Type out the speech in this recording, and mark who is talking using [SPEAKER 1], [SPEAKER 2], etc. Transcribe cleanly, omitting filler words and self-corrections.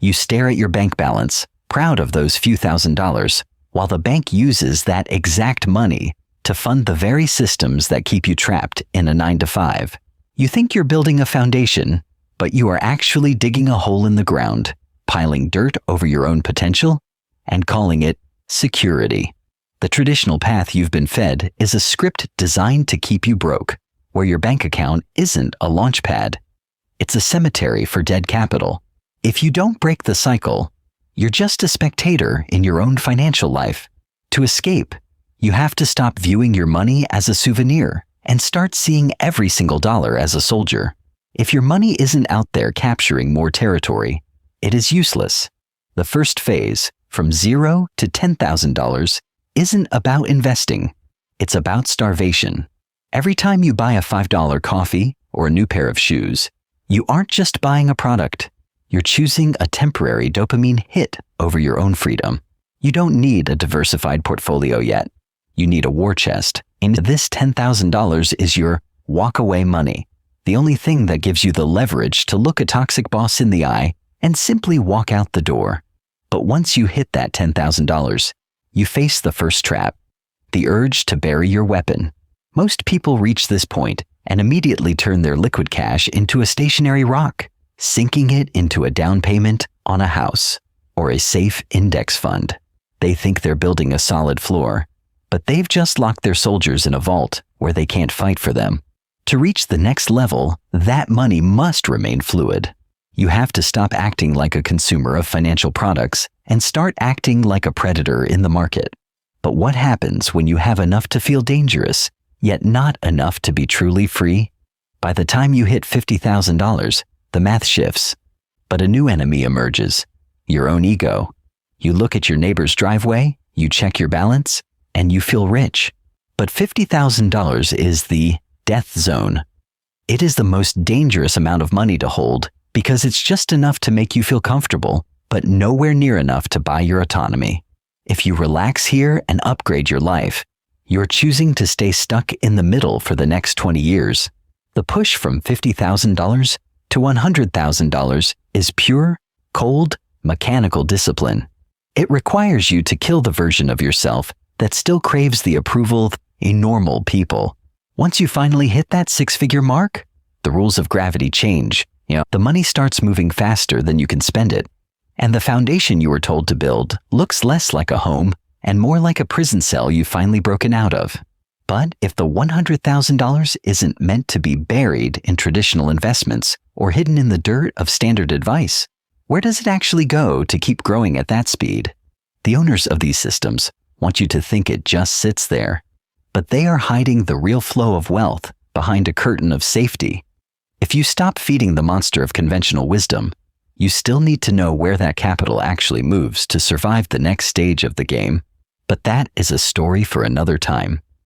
[SPEAKER 1] You stare at your bank balance, proud of those few $1,000s, while the bank uses that exact money to fund the very systems that keep you trapped in a 9-to-5. You think you're building a foundation, but you are actually digging a hole in the ground, piling dirt over your own potential, and calling it security. The traditional path you've been fed is a script designed to keep you broke, where your bank account isn't a launch pad. It's a cemetery for dead capital. If you don't break the cycle, you're just a spectator in your own financial life. To escape, you have to stop viewing your money as a souvenir and start seeing every single dollar as a soldier. If your money isn't out there capturing more territory, it is useless. The first phase, from $0 to $10,000, isn't about investing. It's about starvation. Every time you buy a $5 coffee or a new pair of shoes, you aren't just buying a product. You're choosing a temporary dopamine hit over your own freedom. You don't need a diversified portfolio yet. You need a war chest. And this $10,000 is your walk-away money. The only thing that gives you the leverage to look a toxic boss in the eye and simply walk out the door. But once you hit that $10,000, you face the first trap, the urge to bury your weapon. Most people reach this point and immediately turn their liquid cash into a stationary rock, sinking it into a down payment on a house or a safe index fund. They think they're building a solid floor, but they've just locked their soldiers in a vault where they can't fight for them. To reach the next level, that money must remain fluid. You have to stop acting like a consumer of financial products and start acting like a predator in the market. But what happens when you have enough to feel dangerous, yet not enough to be truly free? By the time you hit $50,000, the math shifts. But a new enemy emerges, your own ego. You look at your neighbor's driveway, you check your balance, and you feel rich. But $50,000 is the death zone. It is the most dangerous amount of money to hold because it's just enough to make you feel comfortable, but nowhere near enough to buy your autonomy. If you relax here and upgrade your life, you're choosing to stay stuck in the middle for the next 20 years. The push from $50,000 to $100,000 is pure, cold, mechanical discipline. It requires you to kill the version of yourself that still craves the approval of normal people. Once you finally hit that six-figure mark, the rules of gravity change. The money starts moving faster than you can spend it. And the foundation you were told to build looks less like a home and more like a prison cell you've finally broken out of. But if the $100,000 isn't meant to be buried in traditional investments or hidden in the dirt of standard advice, where does it actually go to keep growing at that speed? The owners of these systems want you to think it just sits there, but they are hiding the real flow of wealth behind a curtain of safety. If you stop feeding the monster of conventional wisdom, you still need to know where that capital actually moves to survive the next stage of the game. But that is a story for another time.